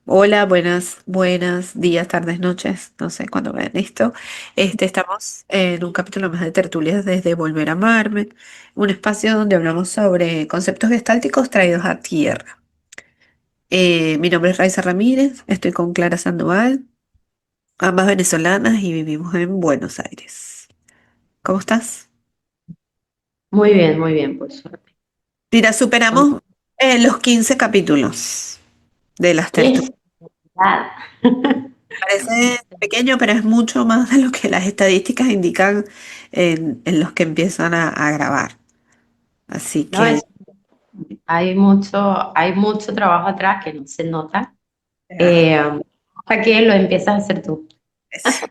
Hola, buenas días, tardes, noches, no sé cuándo vean esto. Estamos en un capítulo más de Tertulias desde Volver a Amarme, un espacio donde hablamos sobre conceptos gestálticos traídos a tierra. Mi nombre es Raiza Ramírez, estoy con Clara Sandoval, ambas venezolanas y vivimos en Buenos Aires. ¿Cómo estás? Muy bien, por suerte. Mira, Con- superamos los 15 capítulos de las tertulias. Es verdad. Parece pequeño, pero es mucho más de lo que las estadísticas indican en los que empiezan a grabar. Así No, que hay mucho trabajo atrás que no se nota ah, hasta que lo empiezas a hacer tú. sí.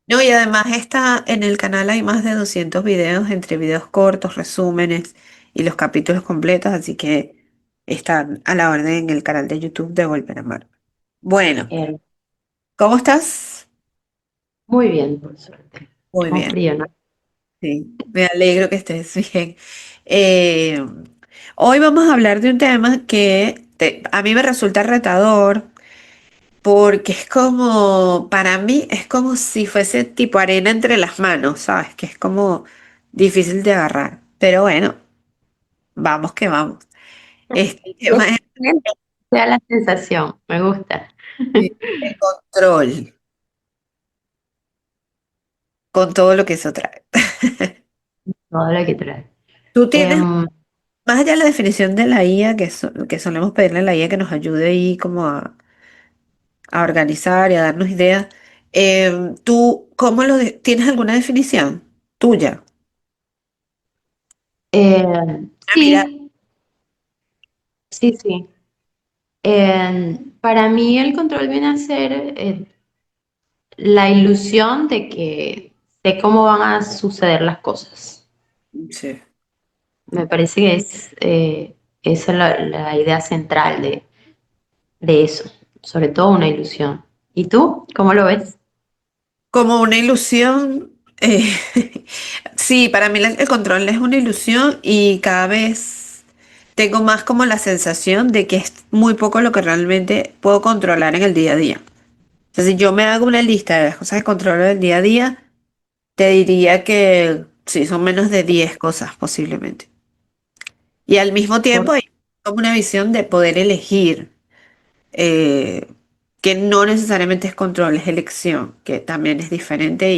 No, y además está en el canal hay más de 200 videos entre videos cortos, resúmenes y los capítulos completos, así que están a la orden en el canal de YouTube de Volver a Amar. Bueno, Eh, ¿cómo estás? Muy bien, por suerte. Muy Con bien. frío, ¿no? Sí, me alegro que estés bien. Eh, Hoy vamos a hablar de un tema que a mí me resulta retador porque es como, para mí es como si fuese tipo arena entre las manos, ¿sabes? Que es como difícil de agarrar. Pero bueno, vamos que vamos. Este tema es Sea la sensación, me gusta. el control, con todo lo que eso trae. Todo lo que trae. Tú tienes, Em, más allá de la definición de la IA, que solemos pedirle a la IA que nos ayude ahí como a organizar y a darnos ideas. ¿Tú tienes alguna definición tuya? Ah, mira, sí, sí. Para mí el control viene a ser la ilusión de que sé cómo van a suceder las cosas. sí. Me parece que esa es la idea central de eso, sobre todo una ilusión. ¿Y tú? ¿Cómo lo ves? Como una ilusión. Sí, para mí el control es una ilusión y cada vez tengo más como la sensación de que es muy poco lo que realmente puedo controlar en el día a día. O sea, si yo me hago una lista de las cosas que controlo del día a día, te diría que sí, son menos de 10 cosas posiblemente. Y al mismo tiempo Por- hay como una visión de poder elegir, eh, que no necesariamente es control, es elección, que también es diferente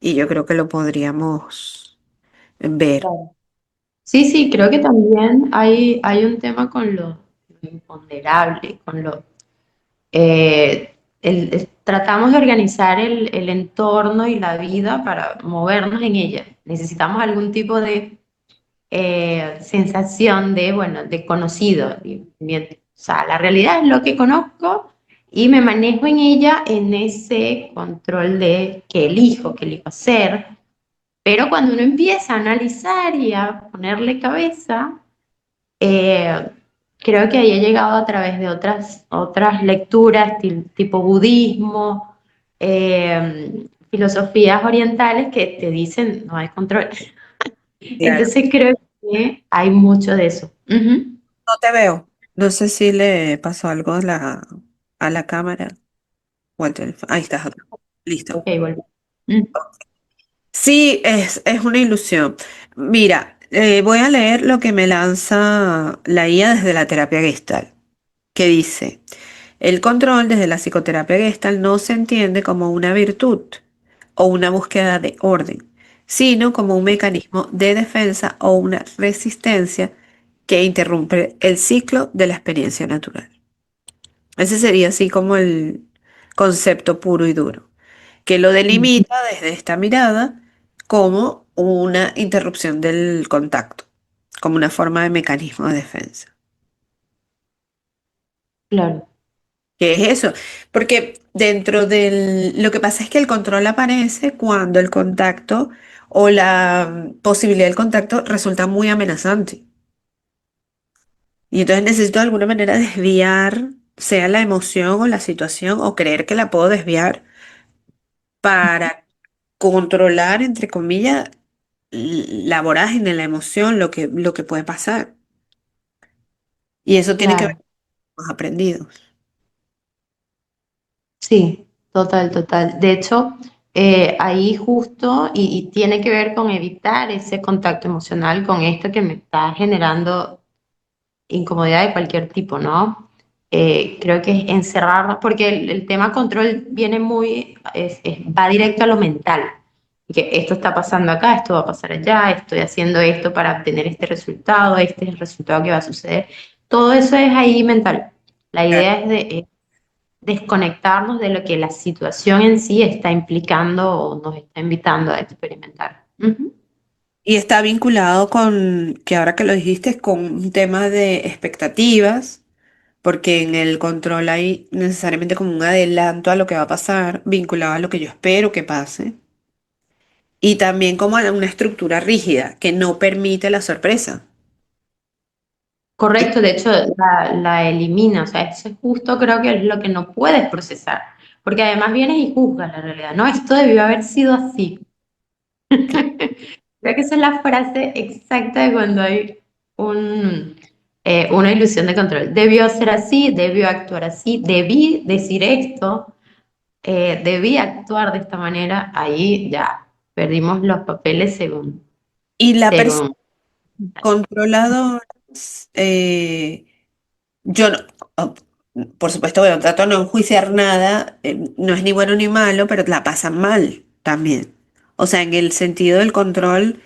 y yo creo que lo podríamos ver. Claro. Sí, sí, creo que también hay un tema con lo imponderable, con lo... tratamos de organizar el entorno y la vida para movernos en ella. Necesitamos algún tipo de sensación de, bueno, de conocido. O sea, la realidad es lo que conozco y me manejo en ella en ese control de qué elijo hacer. Pero cuando uno empieza a analizar y a ponerle cabeza, eh, creo que ahí he llegado a través de otras lecturas, tipo budismo, filosofías orientales que te dicen no hay control. Claro. Entonces creo que hay mucho de eso. Ujú. No te veo. No sé si le pasó algo a la cámara o al teléfono. Ahí estás. Listo. Ok, volví. Mm. Sí, es una ilusión. Mira, voy a leer lo que me lanza la IA desde la terapia Gestalt, que dice, el control desde la psicoterapia Gestalt no se entiende como una virtud o una búsqueda de orden, sino como un mecanismo de defensa o una resistencia que interrumpe el ciclo de la experiencia natural. Ese sería así como el concepto puro y duro, que lo delimita desde esta mirada como una interrupción del contacto, como una forma de mecanismo de defensa. Claro, ¿Qué es eso? Porque dentro del... Lo que pasa es que el control aparece cuando el contacto o la posibilidad del contacto resulta muy amenazante. Y entonces necesito de alguna manera desviar, sea la emoción o la situación, o creer que la puedo desviar para controlar, entre comillas, la vorágine, la emoción, lo que puede pasar. Y eso tiene que ver claro. hemos aprendido. Sí, total, total. De hecho, ahí justo, y tiene que ver con evitar ese contacto emocional con esto que me está generando incomodidad de cualquier tipo, ¿no? Creo que es encerrarnos, porque el tema control viene muy, va directo a lo mental. Y que esto está pasando acá, esto va a pasar allá, estoy haciendo esto para obtener este resultado, este es el resultado que va a suceder. Todo eso es ahí mental. La idea es de desconectarnos de lo que la situación en sí está implicando o nos está invitando a experimentar. Ujú. Y está vinculado con, que ahora que lo dijiste, con un tema de expectativas, porque en el control hay necesariamente como un adelanto a lo que va a pasar, vinculado a lo que yo espero que pase, y también como a una estructura rígida que no permite la sorpresa. Y Correcto, de hecho la elimina, o sea, eso es justo creo que es lo que no puedes procesar, porque además vienes y juzgas la realidad, no, esto debió haber sido así. Creo que esa es la frase exacta de cuando hay una ilusión de control. Debió ser así, debió actuar así, debí decir esto, debí actuar de esta manera, ahí ya perdimos los papeles y la persona según. controladora, eh, yo no, oh, por supuesto, bueno, trato de no enjuiciar nada, no es ni bueno ni malo, pero la pasan mal también. O sea, en el sentido del control,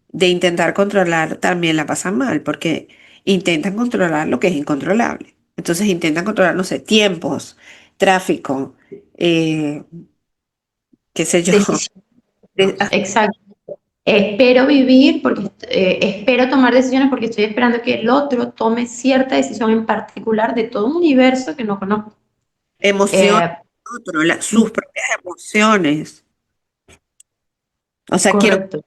de intentar controlar, también la pasan mal, porque intentan controlar lo que es incontrolable. Entonces intentan controlar, no sé, tiempos, tráfico, eh, qué sé yo. Decisiones, Ah, exacto. Espero vivir porque espero tomar decisiones porque estoy esperando que el otro tome cierta decisión en particular de todo un universo que no conozco. emociones, Eh, sus propias emociones. O sea, quiero correcto.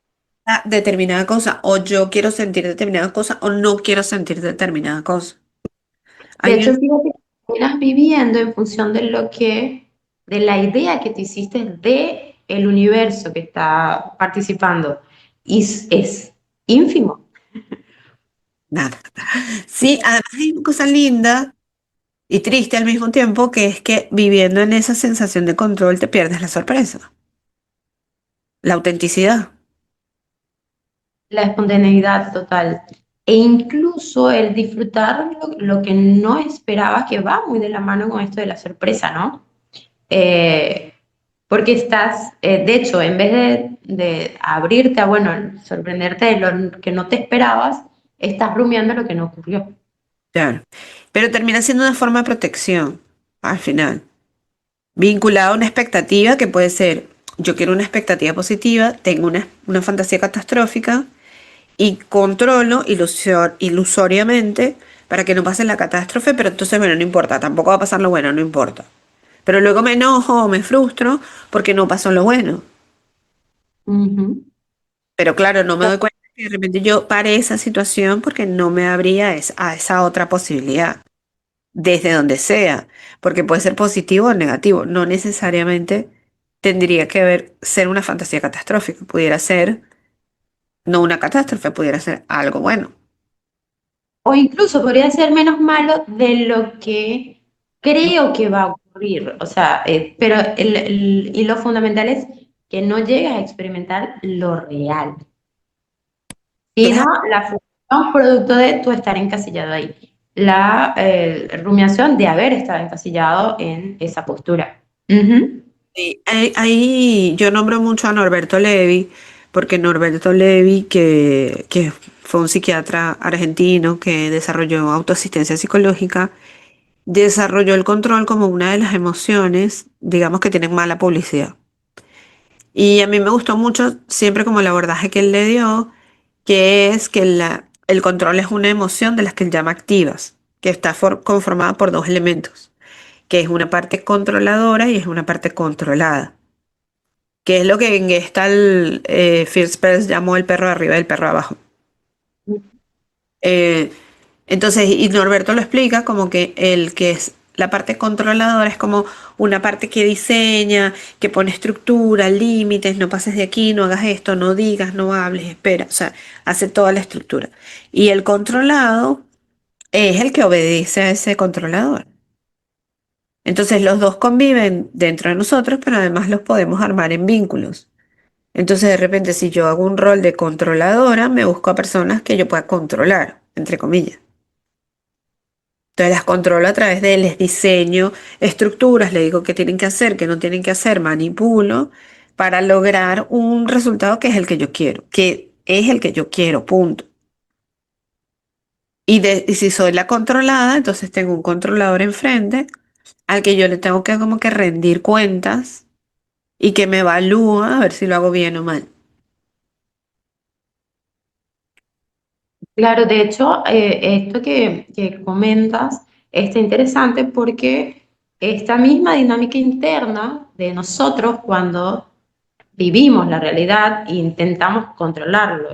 determinada cosa, o yo quiero sentir determinada cosa, o no quiero sentir determinada cosa. De Hay hecho, un, fíjate que terminas viviendo en función de de la idea que te hiciste de el universo que está participando. Y es ínfimo. nada. Sí, además hay una cosa linda y triste al mismo tiempo, que es que viviendo en esa sensación de control te pierdes la sorpresa, la autenticidad. La espontaneidad total. E incluso el disfrutar lo que no esperabas, que va muy de la mano con esto de la sorpresa, ¿no? Eh, porque estás, de hecho, en vez de abrirte a, bueno, sorprenderte de lo que no te esperabas, estás rumiando lo que no ocurrió. Claro. Pero termina siendo una forma de protección al final, vinculada a una expectativa que puede ser, yo quiero una expectativa positiva, tengo una fantasía catastrófica y controlo ilusoriamente para que no pase la catástrofe, pero entonces, bueno, no importa, tampoco va a pasar lo bueno, no importa. Pero luego me enojo o me frustro porque no pasó lo bueno. Ujú. Pero claro, no me doy cuenta que de repente yo paré esa situación porque no me abría a esa otra posibilidad, desde donde sea, porque puede ser positivo o negativo, no necesariamente tendría que ser una fantasía catastrófica, pudiera ser no una catástrofe, pudiera ser algo bueno. O incluso podría ser menos malo de lo que creo que va a ocurrir. O sea, pero y lo fundamental es que no llegas a experimentar lo real, sino Claro. la función producto de tu estar encasillado ahí. La rumiación de haber estado encasillado en esa postura. Ujú. Sí, ahí yo nombro mucho a Norberto Levi, porque Norberto Levi, que fue un psiquiatra argentino que desarrolló autoasistencia psicológica, desarrolló el control como una de las emociones, digamos, que tienen mala publicidad. Y a mí me gustó mucho siempre como el abordaje que él le dio, que es que el control es una emoción de las que él llama activas, que está conformada por dos elementos, que es una parte controladora y es una parte controlada, que es lo que en Gestalt Fierspers llamó el perro de arriba y el perro de abajo. Eh, entonces, y Norberto lo explica como que el que es la parte controladora es como una parte que diseña, que pone estructura, límites, no pases de aquí, no hagas esto, no digas, no hables, espera, o sea, hace toda la estructura. Y el controlado es el que obedece a ese controlador. Entonces los dos conviven dentro de nosotros, pero además los podemos armar en vínculos. Entonces de repente si yo hago un rol de controladora, me busco a personas que yo pueda controlar, entre comillas. Entonces las controlo a través de les diseño estructuras, le digo qué tienen que hacer, qué no tienen que hacer, manipulo para lograr un resultado que es el que yo quiero, que es el que yo quiero, punto. Y si soy la controlada, entonces tengo un controlador enfrente al que yo le tengo que como que rendir cuentas y que me evalúa a ver si lo hago bien o mal. Claro, de hecho, esto que comentas está interesante porque esta misma dinámica interna de nosotros cuando vivimos la realidad e intentamos controlarlo,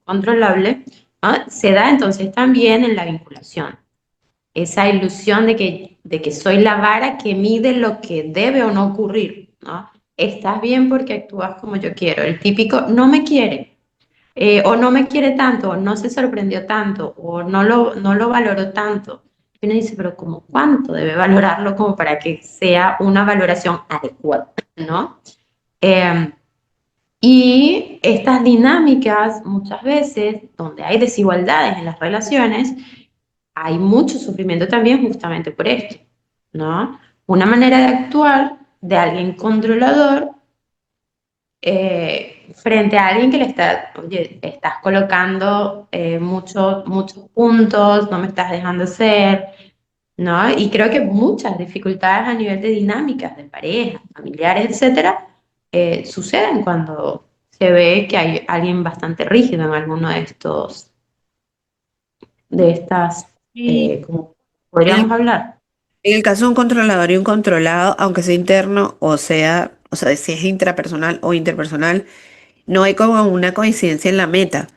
controlable, ¿no? Se da entonces también en la vinculación. Esa ilusión de que soy la vara que mide lo que debe o no ocurrir, ¿no? Estás bien porque actúas como yo quiero. El típico no me quiere, o no me quiere tanto, o no se sorprendió tanto, o no lo valoró tanto. Y uno dice, pero ¿cómo cuánto debe valorarlo como para que sea una valoración adecuada, ¿no? Eh, y estas dinámicas, muchas veces, donde hay desigualdades en las relaciones, hay mucho sufrimiento también justamente por esto, ¿no? Una manera de actuar de alguien controlador frente a alguien que le está, oye, estás colocando muchos puntos, no me estás dejando ser, ¿no? Y creo que muchas dificultades a nivel de dinámicas de pareja, familiares, etcétera, suceden cuando se ve que hay alguien bastante rígido en alguno de estas, Y como en podríamos hablar. en el caso de un controlador y un controlado, aunque sea interno o sea, si es intrapersonal o interpersonal, no hay como una coincidencia en la meta,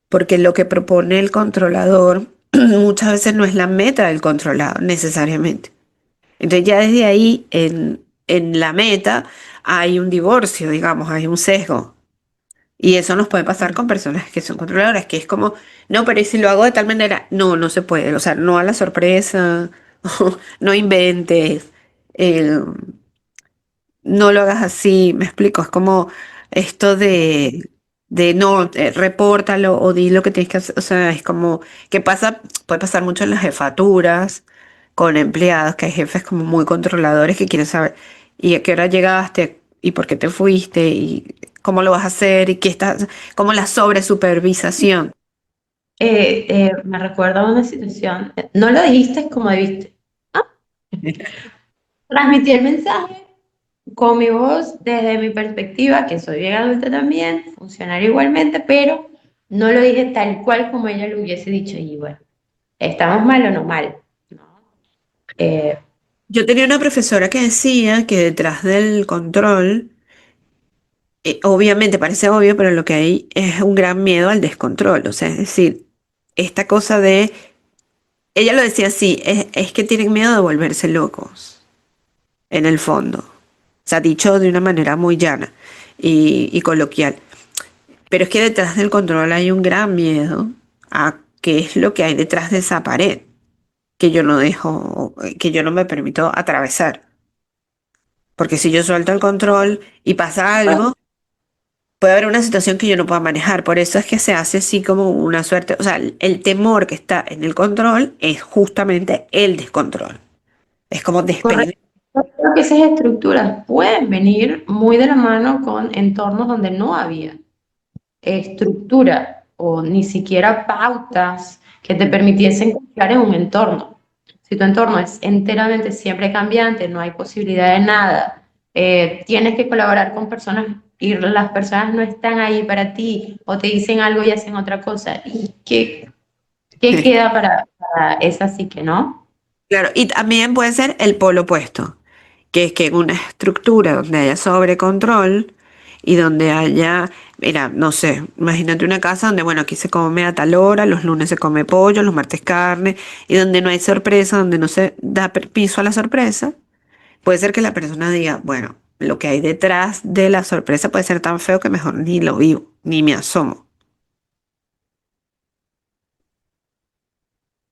porque lo que propone el controlador muchas veces no es la meta del controlado necesariamente. Entonces ya desde ahí, en la meta, hay un divorcio, digamos, hay un sesgo. Y eso nos puede pasar con personas que son controladoras, que es como, no, pero ¿y si lo hago de tal manera? No, no se puede. O sea, no a la sorpresa, no inventes. eh, no lo hagas así, me explico, es como esto de no, repórtalo o di lo que tienes que hacer, o sea, es como que pasa, puede pasar mucho en las jefaturas, con empleados, que hay jefes como muy controladores que quieren saber, y a qué hora llegaste, y por qué te fuiste, y cómo lo vas a hacer, y qué estás, como la sobresupervisación. Me recuerda a una situación, no lo dijiste como debiste. Ah, transmití el mensaje con mi voz desde mi perspectiva, que soy bien adulta también, funcionario igualmente, pero no lo dije tal cual como ella lo hubiese dicho. Y bueno, ¿estamos mal o no mal? ¿No? Eh, Yo tenía una profesora que decía que detrás del control, obviamente parece obvio, pero lo que hay es un gran miedo al descontrol. O sea, es decir, esta cosa de, ella lo decía así, es que tienen miedo de volverse locos, en el fondo. O sea, dicho de una manera muy llana y coloquial. Pero es que detrás del control hay un gran miedo a qué es lo que hay detrás de esa pared que yo no dejo, que yo no me permito atravesar. Porque si yo suelto el control y pasa algo, puede haber una situación que yo no pueda manejar. Por eso es que se hace así como una suerte. O sea, el temor que está en el control es justamente el descontrol. Es como correcto. despedir. Creo que esas estructuras pueden venir muy de la mano con entornos donde no había estructura o ni siquiera pautas que te permitiesen confiar en un entorno. Si tu entorno es enteramente siempre cambiante, no hay posibilidad de nada, tienes que colaborar con personas y las personas no están ahí para ti o te dicen algo y hacen otra cosa. ¿Y qué queda para esa psique, no? Claro, y también puede ser el polo opuesto, que es que en una estructura donde haya sobrecontrol y donde haya, mira, no sé, imagínate una casa donde, bueno, aquí se come a tal hora, los lunes se come pollo, los martes carne, y donde no hay sorpresa, donde no se da permiso a la sorpresa, puede ser que la persona diga, bueno, lo que hay detrás de la sorpresa puede ser tan feo que mejor ni lo vivo, ni me asomo.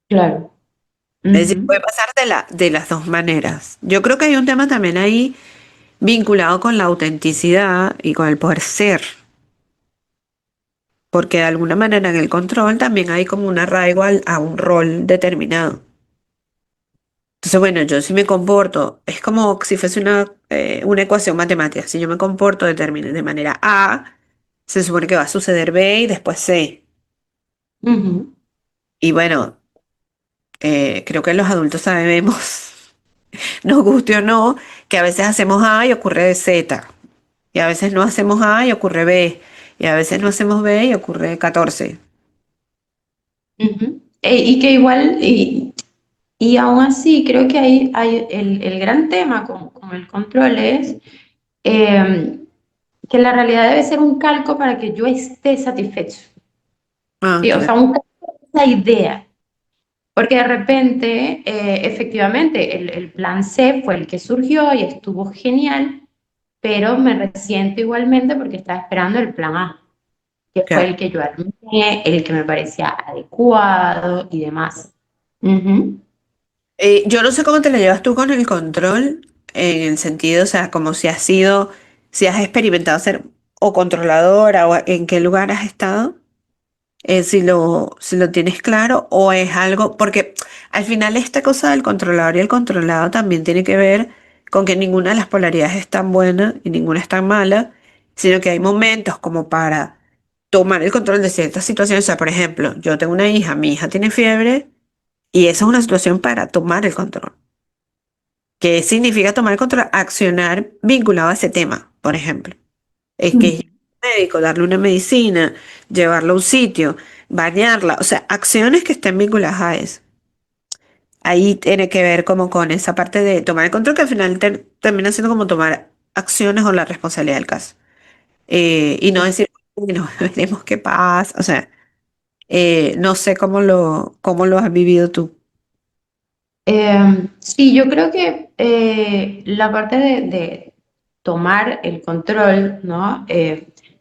Claro. Es decir, puede Ujú, pasar de las dos maneras. Yo creo que hay un tema también ahí vinculado con la autenticidad y con el poder ser, porque de alguna manera en el control también hay como un arraigo a un rol determinado. Entonces, bueno, yo si me comporto, es como si fuese una ecuación matemática. Si yo me comporto de manera A, se supone que va a suceder B y después C. ujú. Y bueno, creo que los adultos sabemos, nos guste o no, que a veces hacemos A y ocurre Z. Y a veces no hacemos A y ocurre B. Y a veces no hacemos B y ocurre 14. Ujú. Y que igual, y aún así, creo que hay el gran tema con el control es eh, que la realidad debe ser un calco para que yo esté satisfecho. Ah, ¿Sí? O claro. sea, un calco de esa idea. Porque de repente, efectivamente, el plan C fue el que surgió y estuvo genial, pero me resiento igualmente porque estaba esperando el plan A, que fue Claro. el que yo armé, el que me parecía adecuado y demás. Ujú. Yo no sé cómo te la llevas tú con el control, en el sentido, o sea, como si has sido, si has experimentado ser o controladora o en qué lugar has estado, si lo tienes claro o es algo, porque al final esta cosa del controlador y el controlado también tiene que ver con que ninguna de las polaridades es tan buena y ninguna es tan mala, sino que hay momentos como para tomar el control de ciertas situaciones. O sea, por ejemplo, yo tengo una hija, mi hija tiene fiebre y esa es una situación para tomar el control. ¿Qué significa tomar el control? Accionar vinculado a ese tema, por ejemplo. Es que ir al médico, darle una medicina, llevarla a un sitio, bañarla, o sea, acciones que estén vinculadas a eso. Ahí tiene que ver como con esa parte de tomar el control que al final termina siendo como tomar acciones o la responsabilidad del caso. Y no decir, bueno, veremos qué pasa, o sea, no sé cómo lo has vivido tú. Sí, yo creo que la parte de tomar el control, ¿no?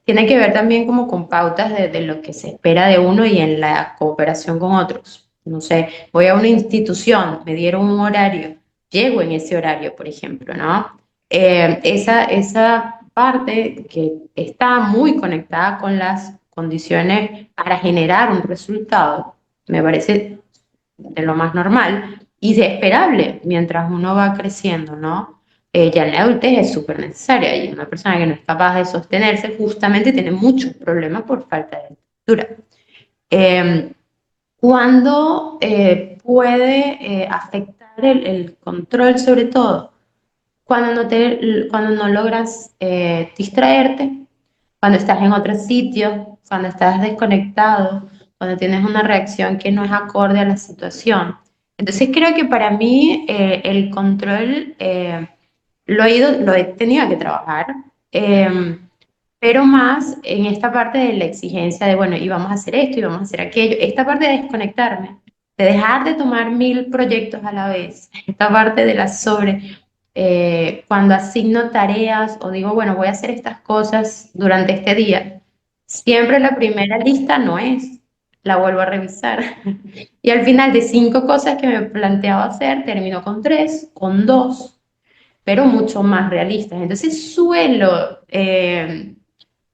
Tiene que ver también como con pautas de lo que se espera de uno y en la cooperación con otros. No sé, voy a una institución, me dieron un horario, llego en ese horario, por ejemplo, ¿no? Esa parte que está muy conectada con las condiciones para generar un resultado, me parece de lo más normal y de esperable mientras uno va creciendo, ¿no? Ya en la adultez es súper necesaria y una persona que no es capaz de sostenerse justamente tiene muchos problemas por falta de estructura. Eh, cuando puede afectar el control sobre todo, cuando no logras distraerte, cuando estás en otro sitio, cuando estás desconectado, cuando tienes una reacción que no es acorde a la situación. Entonces creo que para mí el control lo he tenido que trabajar, eh, pero más en esta parte de la exigencia de, bueno, y vamos a hacer esto y vamos a hacer aquello, esta parte de desconectarme, de dejar de tomar 1000 proyectos a la vez, esta parte de la cuando asigno tareas o digo, bueno, voy a hacer estas cosas durante este día, siempre la primera lista no es, la vuelvo a revisar. Y al final de 5 cosas que me planteaba hacer, termino con 3, con 2, pero mucho más realistas. Entonces suelo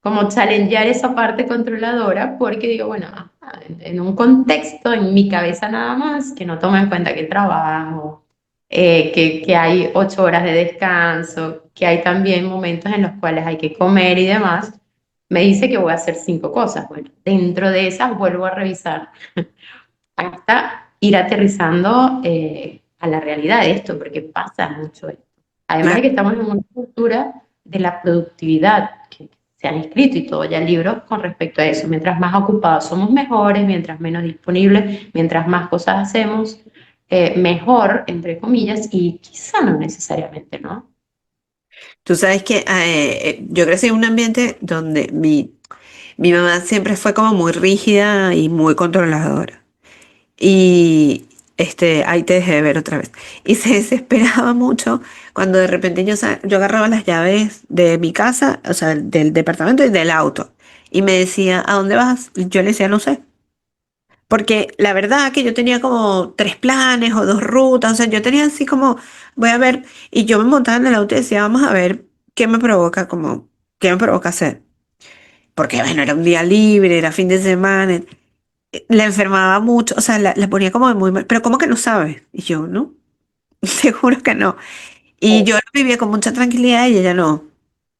como challengear esa parte controladora porque digo, bueno, en un contexto, en mi cabeza nada más, que no toma en cuenta que trabajo, que hay 8 horas de descanso, que hay también momentos en los cuales hay que comer y demás, me dice que voy a hacer 5 cosas. Bueno, dentro de esas vuelvo a revisar hasta ir aterrizando a la realidad de esto, porque pasa mucho esto. Además de que Claro. estamos en una cultura de la productividad, que se han escrito y todo ya libros con respecto a eso. Mientras más ocupados somos mejores, mientras menos disponibles, mientras más cosas hacemos, mejor, entre comillas, y quizá no necesariamente, ¿no? Tú sabes que yo crecí en un ambiente donde mi mamá siempre fue como muy rígida y muy controladora. Y ahí te dejé de ver otra vez. Y se desesperaba mucho cuando de repente yo agarraba las llaves de mi casa, o sea, del departamento y del auto. Y me decía, ¿a dónde vas? Y yo le decía, no sé. Porque la verdad que yo tenía como tres planes o dos rutas, o sea, yo tenía así como, voy a ver, y yo me montaba en el auto y decía, vamos a ver qué me provoca, como, qué me provoca hacer. Porque bueno, era un día libre, era fin de semana, la enfermaba mucho, o sea, la ponía como de muy mal, pero ¿cómo que no sabes? Y yo, ¿no? Te juro que no. Y yo lo vivía con mucha tranquilidad y ella no,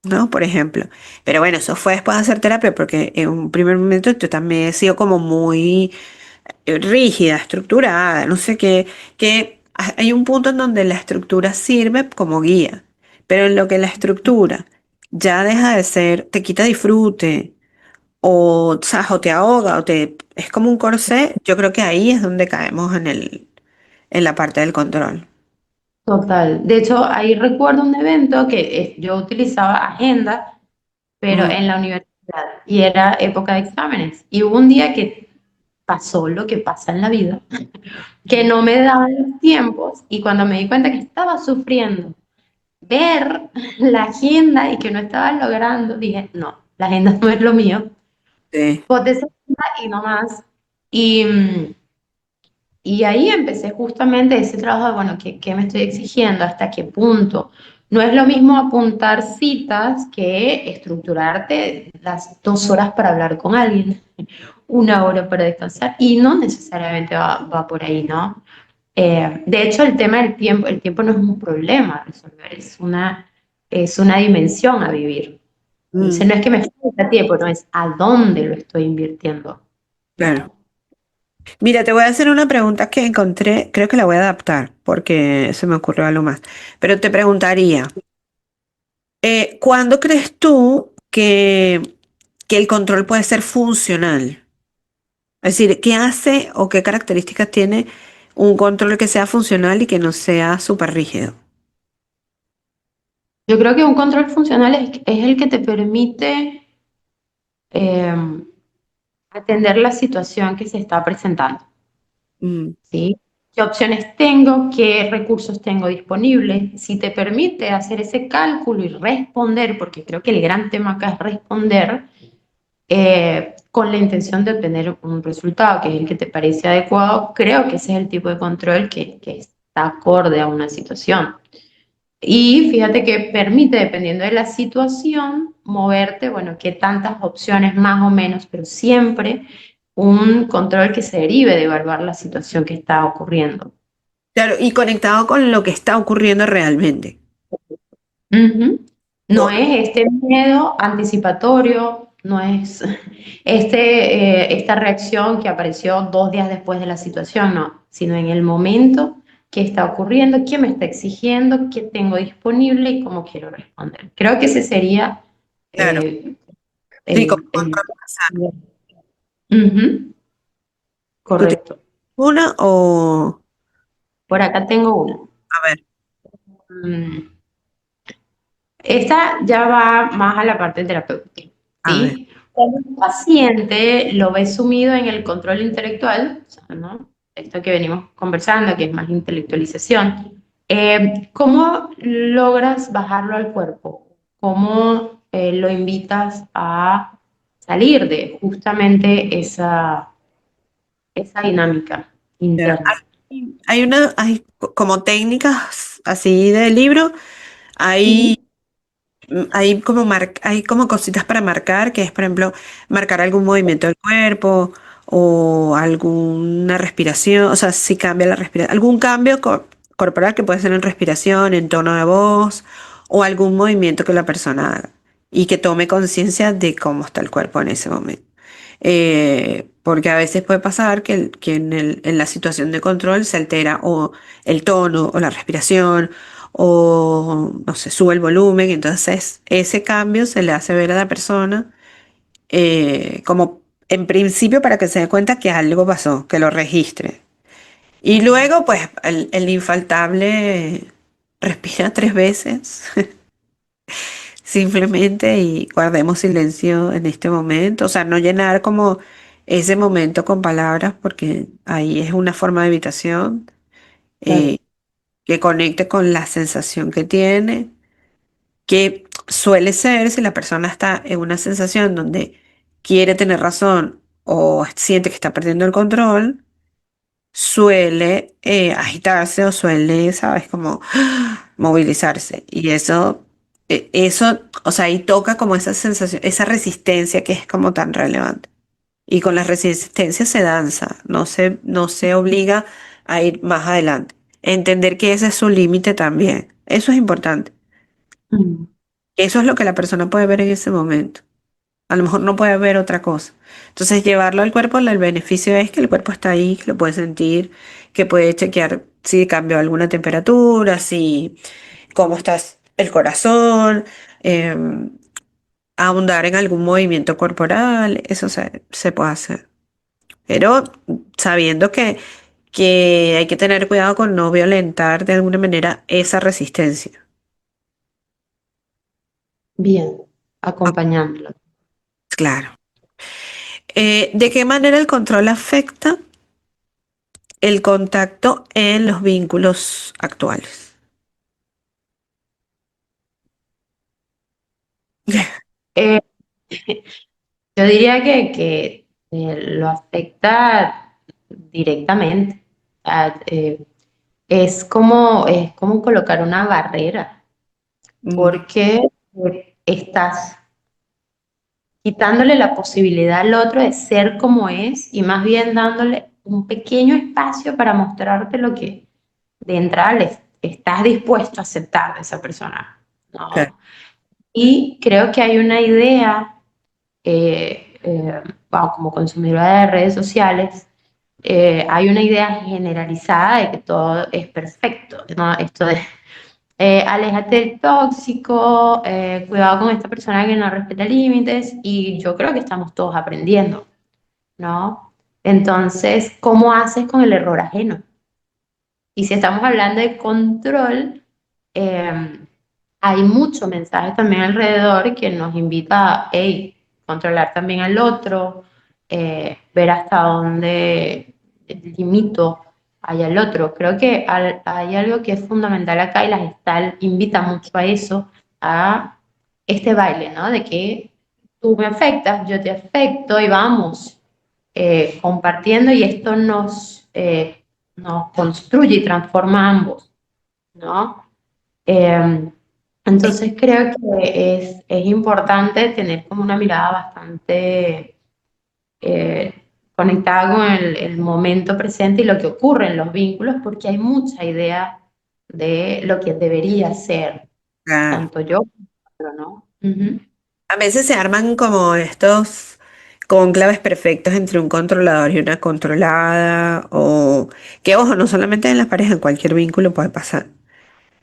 ¿no? Por ejemplo. Pero bueno, eso fue después de hacer terapia, porque en un primer momento yo también he sido como muy rígida, estructurada, no sé qué, que hay un punto en donde la estructura sirve como guía, pero en lo que la estructura ya deja de ser, te quita disfrute, o, ¿sabes? O te ahoga, o te, es como un corsé, yo creo que ahí es donde caemos en la parte del control. Total. De hecho, ahí recuerdo un evento que yo utilizaba agenda, pero Mm, en la universidad, y era época de exámenes. Y hubo un día que pasó lo que pasa en la vida, que mm, no me daban los tiempos, y cuando me di cuenta que estaba sufriendo ver la agenda y que no estaba logrando, dije, no, la agenda no es lo mío. sí, Boté esa agenda y no más. Y, y ahí empecé justamente ese trabajo de, bueno, ¿qué me estoy exigiendo? ¿Hasta qué punto? No es lo mismo apuntar citas que estructurarte las 2 horas para hablar con alguien, 1 hora para descansar, y no necesariamente va por ahí, ¿no? De hecho, el tema del tiempo, el tiempo no es un problema a resolver, es una dimensión a vivir. Entonces, mm, no es que me falta tiempo, no es a dónde lo estoy invirtiendo. claro. Mira, te voy a hacer una pregunta que encontré, creo que la voy a adaptar porque se me ocurrió algo más, pero te preguntaría, ¿cuándo crees tú que el control puede ser funcional? Es decir, ¿qué hace o qué características tiene un control que sea funcional y que no sea súper rígido? Yo creo que un control funcional es el que te permite eh, atender la situación que se está presentando, Mm, ¿sí? ¿Qué opciones tengo? ¿Qué recursos tengo disponibles? Si te permite hacer ese cálculo y responder, porque creo que el gran tema acá es responder con la intención de obtener un resultado que es el que te parece adecuado, creo que ese es el tipo de control que está acorde a una situación. Y fíjate que permite, dependiendo de la situación, moverte, bueno, qué tantas opciones más o menos, pero siempre un control que se derive de evaluar la situación que está ocurriendo. claro, y conectado con lo que está ocurriendo realmente. Ujú. No Por- es este miedo anticipatorio, no es esta reacción que apareció 2 días después de la situación, no, sino en el momento que está ocurriendo, qué me está exigiendo, qué tengo disponible y cómo quiero responder. Creo que ese sería claro, eh, sí, como el. control basal. Ujú, ¿Tú tienes correcto. una o...? Por acá tengo una. A ver, Mm, Esta ya va más a la parte terapéutica, a ver. ¿sí? Cuando un paciente lo ve sumido en el control intelectual, o sea, ¿no? Esto que venimos conversando, que es más intelectualización, ¿cómo logras bajarlo al cuerpo? ¿Cómo lo invitas a salir de justamente esa dinámica Claro, interna? hay como técnicas así de libro, hay, Ujú, hay como cositas para marcar, que es, por ejemplo, marcar algún movimiento del cuerpo o alguna respiración, o sea, si cambia la respiración, algún cambio corporal que puede ser en respiración, en tono de voz o algún movimiento que la persona haga y que tome conciencia de cómo está el cuerpo en ese momento. Porque a veces puede pasar que en la situación de control se altera o el tono o la respiración o no sé, sube el volumen, entonces ese cambio se le hace ver a la persona como en principio para que se dé cuenta que algo pasó, que lo registre. Y luego, pues, el infaltable respira tres veces, simplemente, y guardemos silencio en este momento. O sea, no llenar como ese momento con palabras, porque ahí es una forma de evitación claro, que conecte con la sensación que tiene, que suele ser si la persona está en una sensación donde quiere tener razón o siente que está perdiendo el control, suele agitarse o suele, ¿sabes? Como movilizarse. Y eso, o sea, ahí toca como esa sensación, esa resistencia que es como tan relevante. Y con la resistencia se danza, no se obliga a ir más adelante. Entender que ese es su límite también. Eso es importante. Mm. Eso es lo que la persona puede ver en ese momento. A lo mejor no puede ver otra cosa. Entonces, llevarlo al cuerpo, el beneficio es que el cuerpo está ahí, que lo puede sentir, que puede chequear si cambió alguna temperatura, si cómo está el corazón, em, ahondar en algún movimiento corporal, eso se puede hacer. Pero sabiendo que hay que tener cuidado con no violentar de alguna manera esa resistencia. Bien, Ah, acompañándolo. claro. ¿De qué manera el control afecta el contacto en los vínculos actuales? Eh, yo diría que lo afecta directamente. Es como colocar una barrera, Mm, porque estás quitándole la posibilidad al otro de ser como es y más bien dándole un pequeño espacio para mostrarte lo que de entrada estás dispuesto a aceptar de esa persona, claro, ¿no? Y creo que hay una idea, bueno, como consumidora de redes sociales, hay una idea generalizada de que todo es perfecto, ¿no? Esto de aléjate del tóxico, cuidado con esta persona que no respeta límites, y yo creo que estamos todos aprendiendo, ¿no? Entonces, ¿cómo haces con el error ajeno? Y si estamos hablando de control, eh, hay mucho mensaje también alrededor que nos invita a, hey, controlar también al otro, ver hasta dónde limito hay al otro. Creo que hay algo que es fundamental acá y la gestal invita mucho a eso, a este baile, ¿no? De que tú me afectas, yo te afecto y vamos compartiendo y esto nos construye y transforma a ambos, ¿no? Eh, es entonces creo que es importante tener como una mirada bastante conectada con el momento presente y lo que ocurre en los vínculos, porque hay mucha idea de lo que debería ser, claro. tanto yo como el otro, ¿no? Ujú. A veces se arman como estos cónclaves perfectos entre un controlador y una controlada, o que ojo, no solamente en las parejas, en cualquier vínculo puede pasar.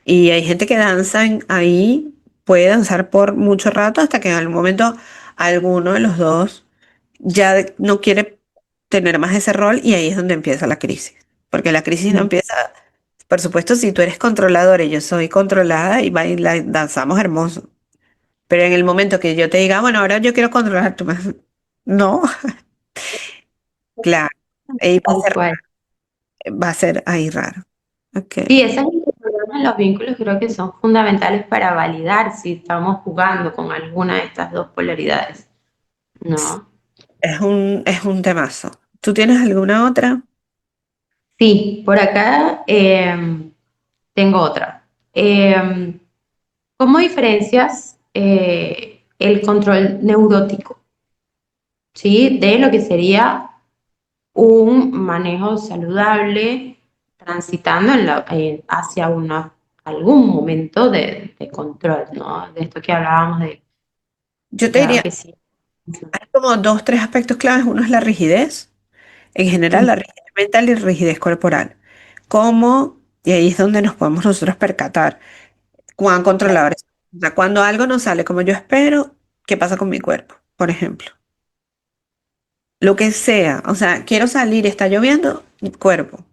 Y hay gente que danza ahí, puede danzar por mucho rato hasta que en algún momento alguno de los dos ya no quiere tener más ese rol y ahí es donde empieza la crisis. Porque la crisis no Mm. empieza, por supuesto, si tú eres controlador y yo soy controlada y danzamos hermoso. Pero en el momento que yo te diga, bueno, ahora yo quiero controlar, no, claro, ahí Tal cual. va a ser ahí raro. Ok, Sí, esas interacciones en los vínculos creo que son fundamentales para validar si estamos jugando con alguna de estas dos polaridades, ¿no? es un temazo. ¿Tú tienes alguna otra? Sí, por acá tengo otra. ¿Cómo diferencias el control neurótico, ¿sí? De lo que sería un manejo saludable transitando hacia algún momento de control, ¿no? De esto que hablábamos de, Yo te ya diría, que sí. hay como dos, tres aspectos claves. Uno es la rigidez, en general la rigidez mental y rigidez corporal. ¿Cómo? Y ahí es donde nos podemos nosotros percatar cuán controladores. O sea, cuando algo no sale como yo espero, ¿qué pasa con mi cuerpo? Por ejemplo, lo que sea. O sea, quiero salir, está lloviendo, cuerpo.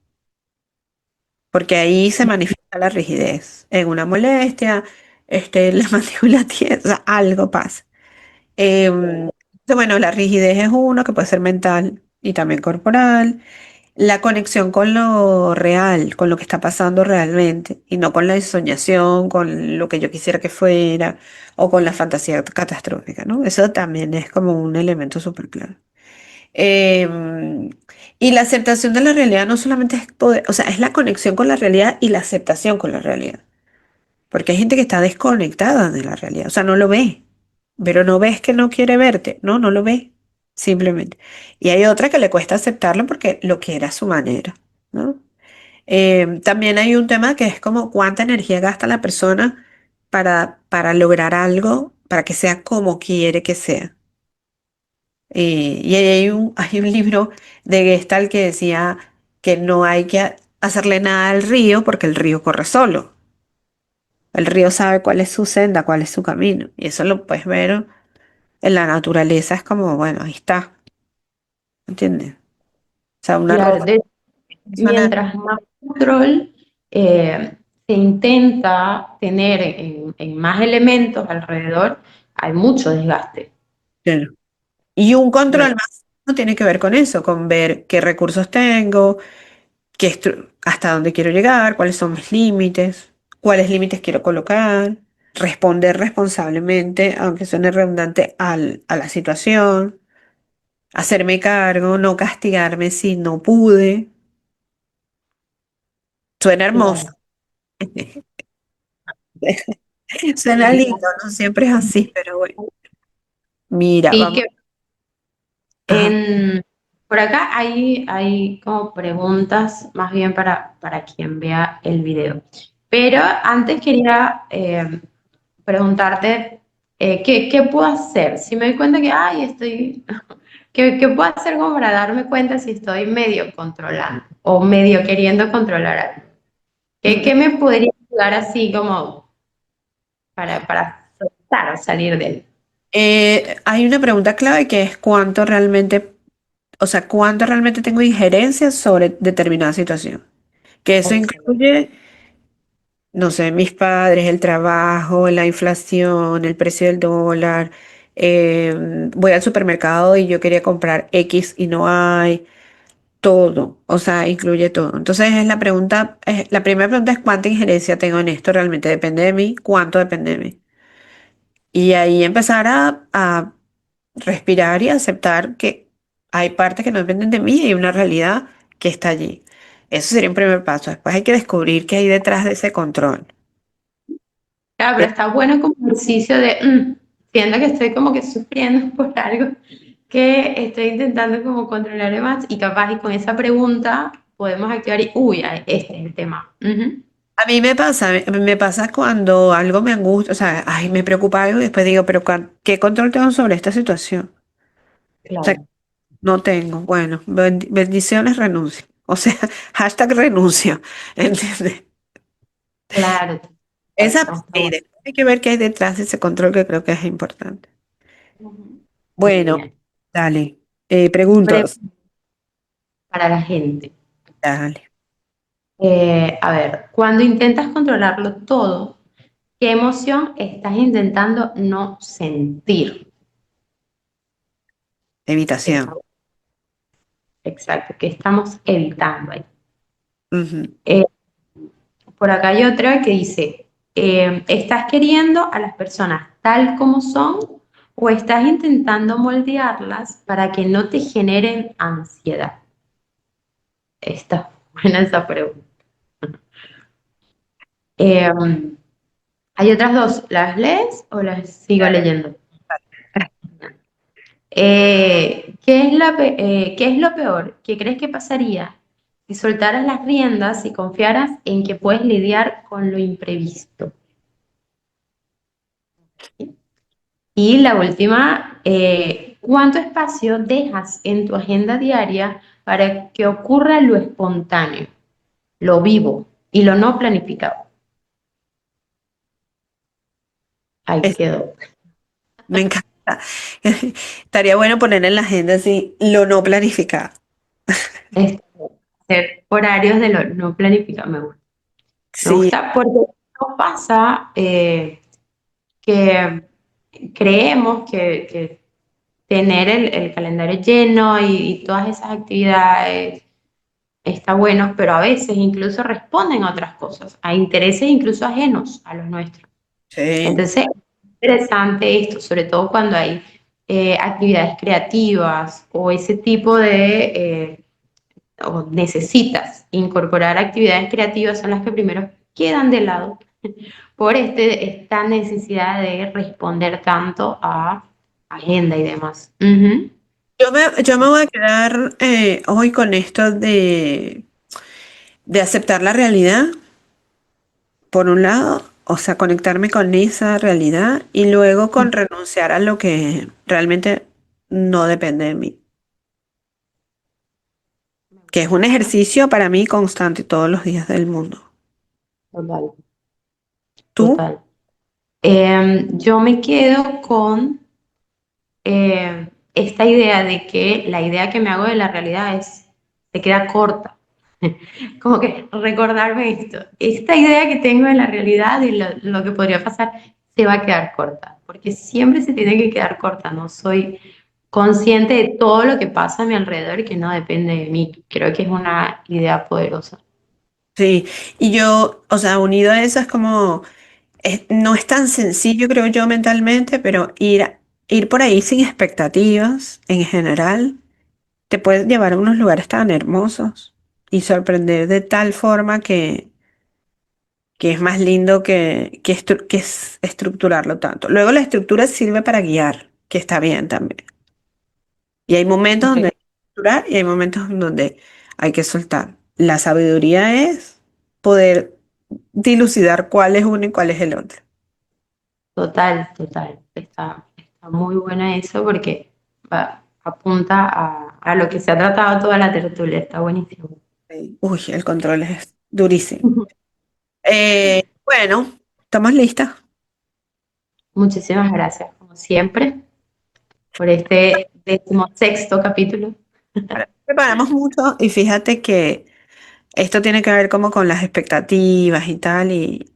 Porque ahí se manifiesta la rigidez, en una molestia, la mandíbula tiesa, o sea, algo pasa. Entonces, bueno, la rigidez es uno que puede ser mental y también corporal. La conexión con lo real, con lo que está pasando realmente, y no con la ensoñación, con lo que yo quisiera que fuera, o con la fantasía catastrófica, ¿no? Eso también es como un elemento súper claro. Em, y la aceptación de la realidad no solamente es poder, o sea, es la conexión con la realidad y la aceptación con la realidad. Porque hay gente que está desconectada de la realidad, o sea, no lo ve, pero no ves que no quiere verte, no, no lo ve, simplemente. Y hay otra que le cuesta aceptarlo porque lo quiere a su manera, ¿no? También hay un tema que es como cuánta energía gasta la persona para lograr algo, para que sea como quiere que sea. Y hay un libro de Gestalt que decía que no hay que hacerle nada al río porque el río corre solo. El río sabe cuál es su senda, cuál es su camino. Y eso lo puedes ver en la naturaleza. Es como, bueno, ahí está. ¿Entiendes? O sea, una Claro, roca sana. mientras más control se intenta tener en más elementos alrededor, hay mucho desgaste. Claro. Y un Me- control más no tiene que ver con eso, con ver qué recursos tengo, hasta dónde quiero llegar, cuáles son mis límites, cuáles límites quiero colocar, responder responsablemente, aunque suene redundante, a la situación, hacerme cargo, no castigarme si no pude. Suena hermoso. Claro. Suena lindo, no siempre es así, pero bueno. Mira, Sí, vamos. que Ajá. por acá hay como preguntas más bien para quien vea el video. Pero antes quería preguntarte, ¿qué puedo hacer? Si me doy cuenta que, ay, ¿qué puedo hacer como para darme cuenta si estoy medio controlando o medio queriendo controlar algo? ¿Qué me podría ayudar así como para soltar o salir de él? Hay una pregunta clave que es cuánto realmente, o sea, cuánto realmente tengo injerencia sobre determinada situación. Que eso Excelente. incluye, no sé, mis padres, el trabajo, la inflación, el precio del dólar. Voy al supermercado y yo quería comprar X y no hay. Todo, o sea, incluye todo. Entonces es la pregunta, la primera pregunta es cuánta injerencia tengo en esto, realmente depende de mí, cuánto depende de mí. Y ahí empezar a respirar y aceptar que hay partes que no dependen de mí y hay una realidad que está allí. Eso sería un primer paso. Después hay que descubrir qué hay detrás de ese control. Claro, pero Eh, está bueno como ejercicio de, siento que estoy como que sufriendo por algo que estoy intentando como controlar más y capaz y con esa pregunta podemos activar y, uy, este es el tema. Ujú. A mí me pasa cuando algo me angustia, o sea, ay, me preocupa algo y después digo, pero ¿qué control tengo sobre esta situación? O sea, Claro, no tengo. Bueno, bendiciones, renuncio. O sea, hashtag renuncio. ¿Entiendes? claro, Esa está parte, y bueno. después hay que ver qué hay detrás de ese control que creo que es importante. Ujú. Bueno, Genial. dale. Pre- Preguntas. para la gente. Dale. A ver, cuando intentas controlarlo todo, ¿qué emoción estás intentando no sentir? Evitación. Está- exacto, ¿qué estamos evitando ahí? Ujú. Eh, por acá hay otra que dice, ¿estás queriendo a las personas tal como son o estás intentando moldearlas para que no te generen ansiedad? Está buena esa pregunta. Eh, hay otras dos, ¿las lees o las sigo Dale. leyendo? ¿Qué es lo peor? ¿Qué crees que pasaría si soltaras las riendas y confiaras en que puedes lidiar con lo imprevisto? Y la última, ¿cuánto espacio dejas en tu agenda diaria para que ocurra lo espontáneo, lo vivo y lo no planificado? Ahí Es- quedó. Me encanta. Estaría bueno poner en la agenda así lo no planificado. Este, hacer horarios de lo no planificado me gusta. Me Sí, gusta porque no pasa que creemos que tener el calendario lleno y todas esas actividades está bueno, pero a veces incluso responden a otras cosas, a intereses incluso ajenos a los nuestros. sí, Entonces, es interesante esto, sobre todo cuando hay actividades creativas o ese tipo o necesitas incorporar actividades creativas son las que primero quedan de lado por esta necesidad de responder tanto a agenda y demás. Ujú. Yo me voy a quedar hoy con esto de aceptar la realidad, por un lado, o sea, conectarme con esa realidad y luego con renunciar a lo que realmente no depende de mí, Me que es un gusta. ejercicio para mí constante todos los días del mundo. Total, ¿Tú? total. Yo me quedo con esta idea de que la idea que me hago de la realidad se queda corta. Como que recordarme esto, esta idea que tengo de la realidad y lo que podría pasar se va a quedar corta, porque siempre se tiene que quedar corta, no soy consciente de todo lo que pasa a mi alrededor y que no depende de mí. Creo que es una idea poderosa. Sí, y yo, o sea, unido a eso es como, no es tan sencillo, creo yo, mentalmente, pero ir por ahí sin expectativas en general te puede llevar a unos lugares tan hermosos y sorprender de tal forma que es más lindo que estructurarlo tanto. Luego la estructura sirve para guiar, que está bien también. Y hay momentos donde hay Efectivamente. que estructurar y hay momentos en donde hay que soltar. La sabiduría es poder dilucidar cuál es uno y cuál es el otro. Total, total. Está muy buena eso porque apunta a lo que se ha tratado toda la tertulia. Está buenísimo. Sí. Uy, el control es durísimo. Bueno, ¿estamos listas? Muchísimas gracias, como siempre, por este 16º capítulo. Preparamos mucho y fíjate que esto tiene que ver como con las expectativas y tal, y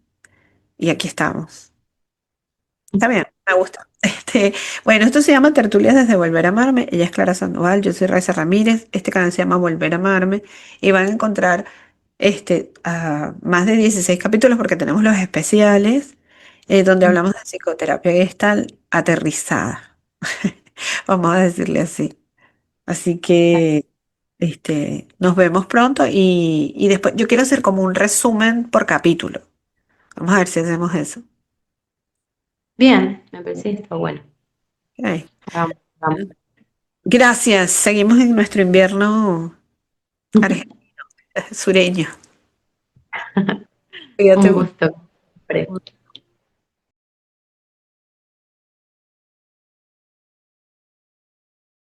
aquí estamos. Está bien, me gusta. Bueno, esto se llama Tertulias desde Volver a Amarme. Ella es Clara Sandoval, yo soy Raiza Ramírez. Este canal se llama Volver a Amarme y van a encontrar más de 16 capítulos porque tenemos los especiales donde hablamos de psicoterapia gestal aterrizada. Vamos a decirle así. Así que nos vemos pronto y después yo quiero hacer como un resumen por capítulo. Vamos a ver si hacemos eso. Bien, me parece que está bueno. Ok. Vamos, vamos. Gracias. Seguimos en nuestro invierno sureño. Cuídate Un mucho. gusto. Siempre.